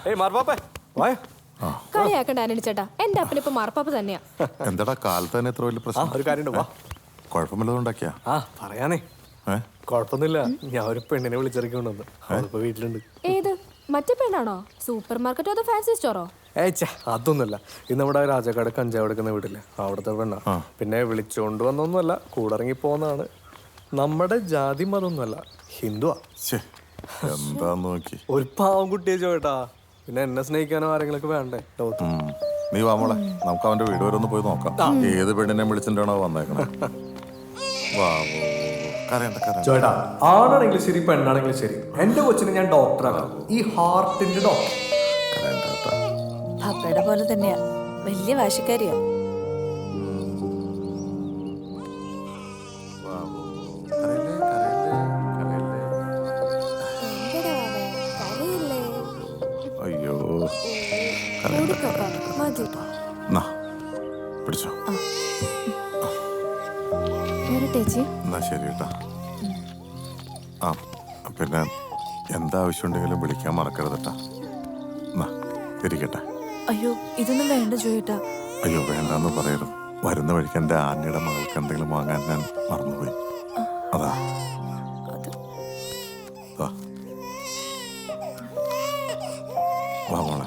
ഏയ് മാർപ്പാപ്പേ വായ. കളിയാക്കണ്ട ആനണി ചേട്ടാ, എന്റെ അപ്പനിപ്പോ മാർപ്പാപ്പ തന്നെയാ. എന്താടാ കാലത്ത് തന്നെ എത്ര വലിയ പ്രശ്നം? ഒരു കാര്യമുണ്ട് വാ. കുഴപ്പമില്ലത് ഉണ്ടാക്കിയാ? പറയാനേ കുഴപ്പമൊന്നുമില്ല. ഞാൻ ഒരു പെണ്ണിനെ വിളിച്ചിറക്കിക്കൊണ്ടുവന്നു. അവളിപ്പോ വീട്ടിലുണ്ട്. ഏത് മറ്റേ പെണ്ണാണോ? സൂപ്പർ മാർക്കറ്റോ അതോ ഫാൻസി സ്റ്റോറോ? ഏച്ചേ അതൊന്നുമല്ല. ഇത് നമ്മുടെ രാജാക്കാട് കഞ്ചാവ് എടുക്കുന്ന വീട്ടില്ലേ, അവിടുത്തെ പെണ്ണാ. പിന്നെ വിളിച്ചോണ്ട് വന്നൊന്നുമല്ല, കൂടെ ഇറങ്ങി പോകുന്നതാണ്. നമ്മുടെ ജാതി മതൊന്നുമല്ല, ഹിന്ദുവാ. എന്താന്ന് നോക്കി ഒരു പാവം കുട്ടിയെ ചോട്ടാ. പിന്നെ എന്നെ സ്നേഹിക്കാനോ ആരെങ്കിലും വേണ്ടേ ലോകത്ത്? നീ വാ മോളെ, നമുക്ക് അവന്റെ വീട് വരെ ഒന്ന് പോയി നോക്കാം. ഏത് പെണ്ണിനെ വിളിച്ചിട്ടാണോ വന്നേക്കണേ? ചോട്ടാ, ആണാണെങ്കിലും ശരി പെണ്ണാണെങ്കിലും ശരി, എന്റെ കൊച്ചിനെ ഞാൻ ഡോക്ടറാണ്. ഈ ഹാർട്ടിന്റെ ഡോക്ടർ. പപ്പയുടെ പോലെ തന്നെയാ, വലിയ വാശിക്കാരിയാ. അയ്യോ പിടിച്ചോ. എന്നാ ശരി കേട്ടാ. പിന്നെ എന്താവശ്യം ഉണ്ടെങ്കിലും വിളിക്കാൻ മറക്കരുതട്ടാ. ഇരിക്കട്ടെ. അയ്യോ ഇതൊന്നും വേണ്ട ജോയിട്ടാ. അയ്യോ വേണ്ടെന്ന് പറയരുത്. വരുന്ന വഴിക്ക് എൻ്റെ ആന്റിയുടെ മകൾക്ക് എന്തെങ്കിലും വാങ്ങാൻ ഞാൻ മറന്നുപോയി. അതാ വാ മോളെ.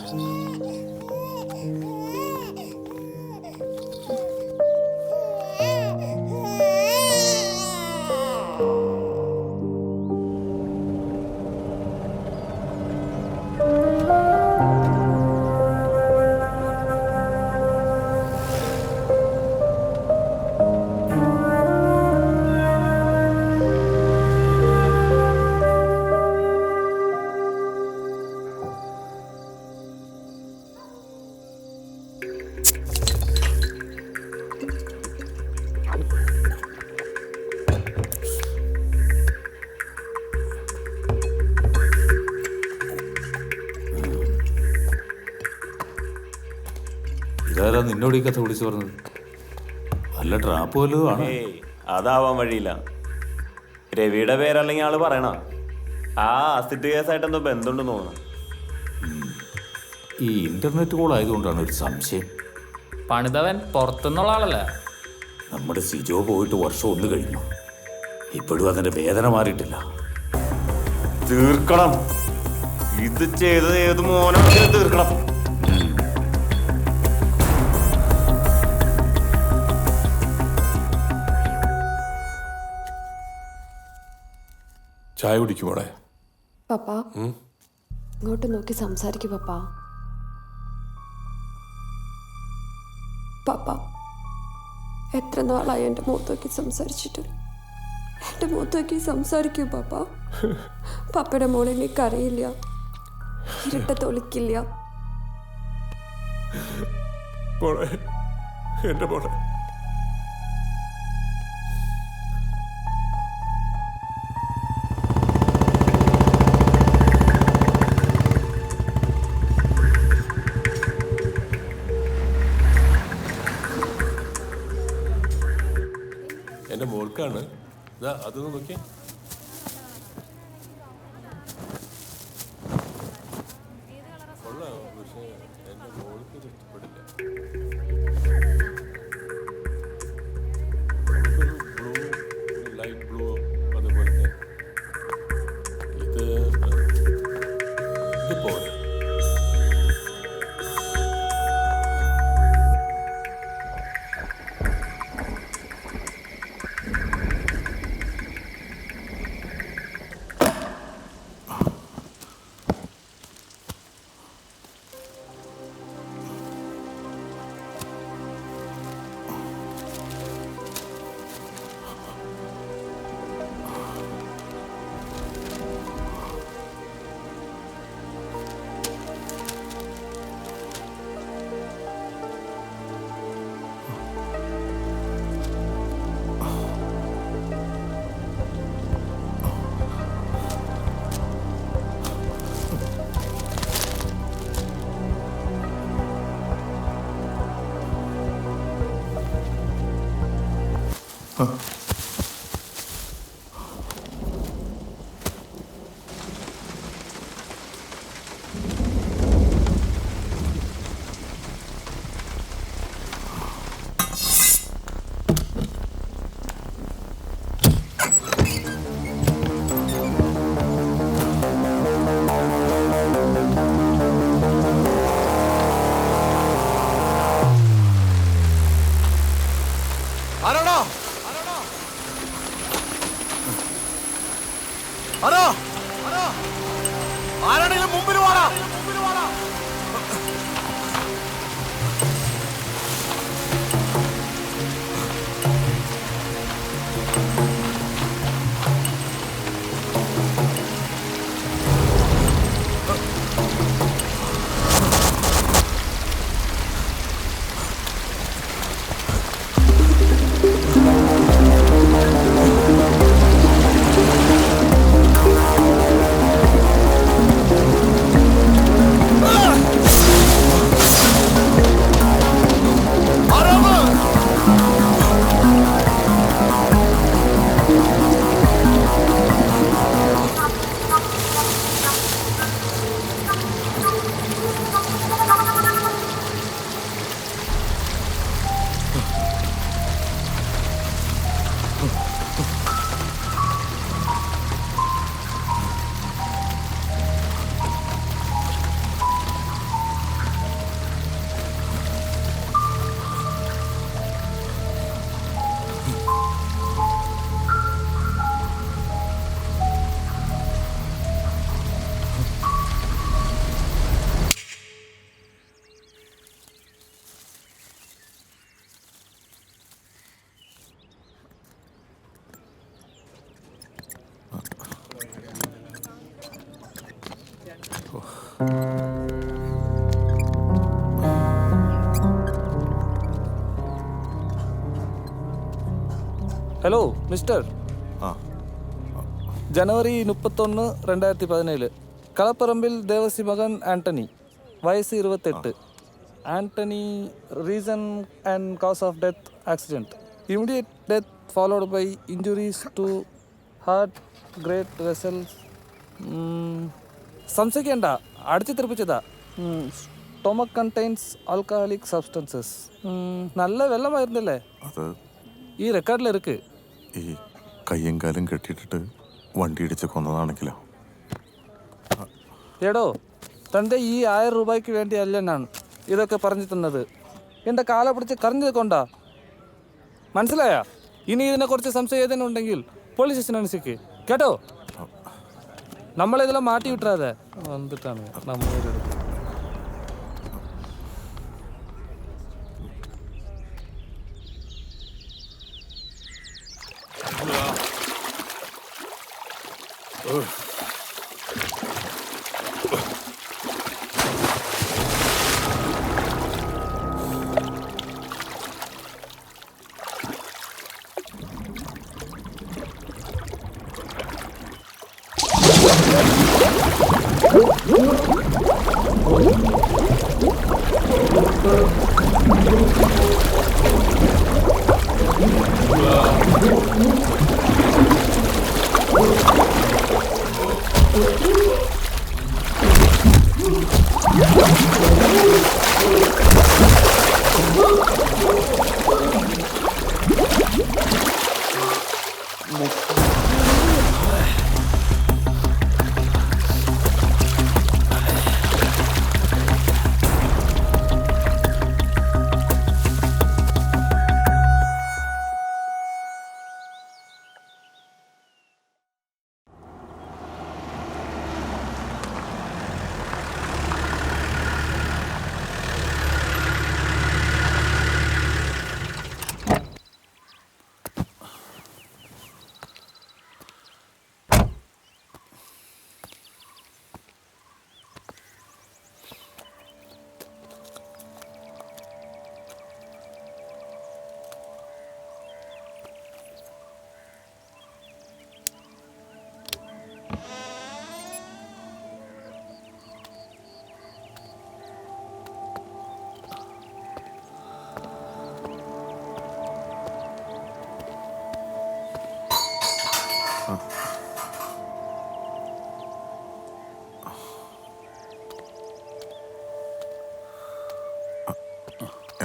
ഇതാരാ നിന്നോട് ഈ കഥ വിളിച്ചു പറഞ്ഞത്? നല്ല ട്രാപ്പ് വല്ലതും ആണ്. അതാവാൻ വഴിയില്ല. രവിയുടെ പേരല്ലെങ്കിൽ ആള് പറയണ ആ അസിഡ് കേസായിട്ട് എന്തോ ബന്ധമുണ്ടെന്ന് തോന്നുന്നു. ഈ ഇന്റർനെറ്റ് കോൾ ആയതുകൊണ്ടാണ് ഒരു സംശയം. പണിതവൻ പുറത്തുനിന്നുള്ള ആളല്ല. നമ്മുടെ സിജോ പോയിട്ട് വർഷം ഒന്ന് കഴിഞ്ഞു, ഇപ്പോഴും അതിന്റെ വേദന മാറിയിട്ടില്ല. തീർക്കണം. ഇത് ചെയ്തത് ഏത് മോനാണെങ്കിലും തീർക്കണം. ചായ കുടിക്കുമോടെ? പപ്പ ഇങ്ങോട്ട് നോക്കി സംസാരിക്കൂ പപ്പ. പപ്പ എത്ര നാളായി എൻ്റെ മുഖത്ത് നോക്കി സംസാരിച്ചിട്ട്? എൻ്റെ മുഖത്ത് നോക്കി സംസാരിക്കൂ പപ്പ. പപ്പയുടെ മോളെ എനിക്കറിയില്ല, ഇരട്ടത്തൊളിക്കില്ല. എൻ്റെ മോളെ എൻ്റെ മോൾക്കാണ്. അതൊന്ന് നോക്കിയേ. കൊള്ളാം, പക്ഷേ എൻ്റെ മോൾക്ക് ഇത് ഇഷ്ടപ്പെടില്ല. ബ്ലൂ, ലൈറ്റ് ബ്ലൂ, അതുപോലത്തെ ഇത് പോലെ. ഹലോ മിസ്റ്റർ, ആ ജനുവരി 31, 2017 കളപ്പറമ്പിൽ ദേവസി മകൻ ആന്റണി, വയസ്സ് 28. Antony, reason and cause of death accident, immediate death followed by injuries to heart, great vessels. സംശയിക്കേണ്ട, അടിച്ചു തെറിപ്പിച്ചതാ. Stomach contains alcoholic substances. നല്ല വെള്ളമായിരുന്നില്ലേ? അത് ഈ റെക്കോർഡിലിருக்கு. ഈ കയ്യും കാലും കെട്ടിയിട്ടിട്ട് വണ്ടി ഇടിച്ച് കൊന്നതാണെങ്കിലോ? എടോ, തൻ്റെ ഈ 1000 രൂപയ്ക്ക് വേണ്ടിയല്ല ഞാൻ ഇതൊക്കെ പറഞ്ഞു തന്നത്. എൻ്റെ കാല പിടിച്ച് കരഞ്ഞത് കൊണ്ടാ. മനസ്സിലായ? ഇനി ഇതിനെക്കുറിച്ച് സംശയം ഉണ്ടെങ്കിൽ പോലീസ് സ്റ്റേഷൻ അനുസരിക്ക് കേട്ടോ. നമ്മളിതെല്ലാം മാറ്റി വിട്ടാതെ വന്നിട്ടാണ് നമ്മളൊരു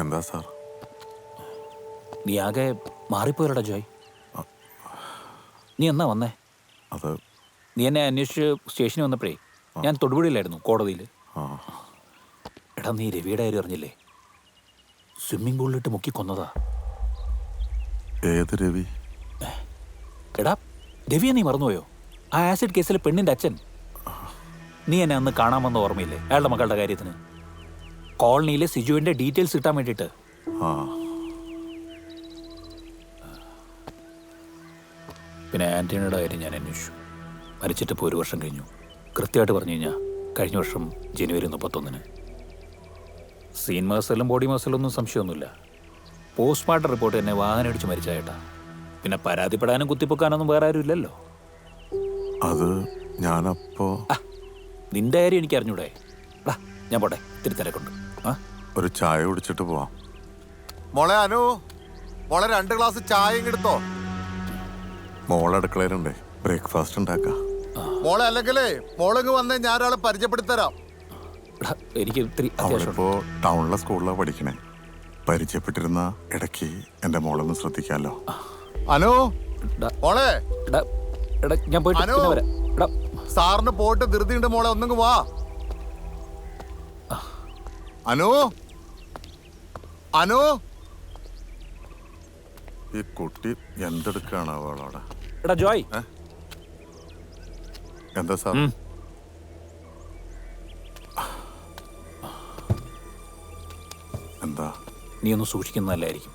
എന്താ സാർ? നീ ആകെ മാറിപ്പോയല്ലോടാ ജോയ്. നീ എന്നാ വന്നേ? അത് നീ എന്നെ അന്വേഷിച്ച് സ്റ്റേഷനിൽ വന്നപ്പോഴേ ഞാൻ തൊടുപുഴയിലായിരുന്നു, കോടതിയിൽ. എടാ, നീ രവിയുടെ കാര്യം അറിഞ്ഞില്ലേ? സ്വിമ്മിംഗ് പൂളിലിട്ട് മുക്കി കൊന്നതാ. ഏത് രവി? എടാ, രവിയെ നീ മറന്നുപോയോ? ആ ആസിഡ് കേസിലെ പെണ്ണിൻ്റെ അച്ഛൻ. നീ എന്നെ അന്ന് കാണാൻ വന്ന ഓർമ്മയില്ലേ അയാളുടെ മകളുടെ കാര്യത്തിന്? കോളനിയിലെ സിജുവിൻ്റെ ഡീറ്റെയിൽസ് കിട്ടാൻ വേണ്ടിയിട്ട്. പിന്നെ ആൻ്റണിയുടെ കാര്യം ഞാൻ അന്വേഷിച്ചു. മരിച്ചിട്ടിപ്പോൾ 1 വർഷം കഴിഞ്ഞു. കൃത്യമായിട്ട് പറഞ്ഞു കഴിഞ്ഞാൽ കഴിഞ്ഞ വർഷം ജനുവരി 31. സീൻ മസലും ബോഡി മസലൊന്നും സംശയമൊന്നുമില്ല. പോസ്റ്റ്മോർട്ടം റിപ്പോർട്ട് എന്നെ വാഹനം ഇടിച്ച് മരിച്ചായിട്ടാ. പിന്നെ പരാതിപ്പെടാനും കുത്തിപ്പൊക്കാനൊന്നും വേറെ ആരും ഇല്ലല്ലോ. അത് ഞാനപ്പോ നിന്റെ കാര്യം എനിക്ക് അറിഞ്ഞൂടെ? ഞാൻ പോട്ടെ, ഇത്തിരി തിരക്കുണ്ട്. ഒരു ചായ കുടിച്ചിട്ട് പോവാം. മോളെ അനു, മോളെ 2 ഗ്ലാസ് ചായ എടുത്തോ. മോളെ അടുക്കളയിലുണ്ടേ, ബ്രേക്ക്ഫാസ്റ്റ് ഉണ്ടാക്കാം. മോളെ അല്ലെങ്കിലേ മോളിങ് വന്നേ ഞാൻ ഒരാളെ പരിചയപ്പെടുത്തരാം. എനിക്ക് ഇത്തിരി അവളിപ്പോ ടൗണിലെ സ്കൂളിലാണ് പഠിക്കണേ. പരിചയപ്പെട്ടിരുന്ന ഇടയ്ക്ക് എന്റെ മോളൊന്ന് ശ്രദ്ധിക്കാലോ. അനു മോളെ, ഞാൻ പോയിട്ട് വരാം. സാറിന് പോയിട്ട് ധൃതിയുണ്ട് മോളെ, ഒന്നും വാ. അനു, അനു, ഈ കുട്ടി എന്തെടുക്കാണ് അവളോടെ? എടാ ജോയ്, എന്താ സാർ? എന്താ? നീ ഒന്ന് സൂക്ഷിക്കുന്നതല്ലായിരിക്കും.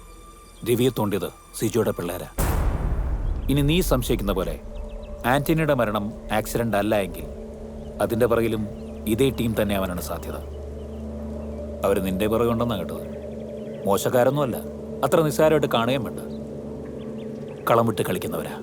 രവിയെ തോണ്ടിയത് സിജോയുടെ പിള്ളേരാ. ഇനി നീ സംശയിക്കുന്ന പോലെ ആന്റണിയുടെ മരണം ആക്സിഡന്റ് അല്ല എങ്കിൽ അതിൻ്റെ പിറകിലും ഇതേ ടീം തന്നെ അവനാണ് സാധ്യത. അവർ നിന്റെ പുറകെ ഉണ്ടെന്നാണ് കേട്ടത്. മോശക്കാരൊന്നുമല്ല, അത്ര നിസ്സാരമായിട്ട് കാണുകയും വേണ്ട. കളം വിട്ട് കളിക്കുന്നവരാ.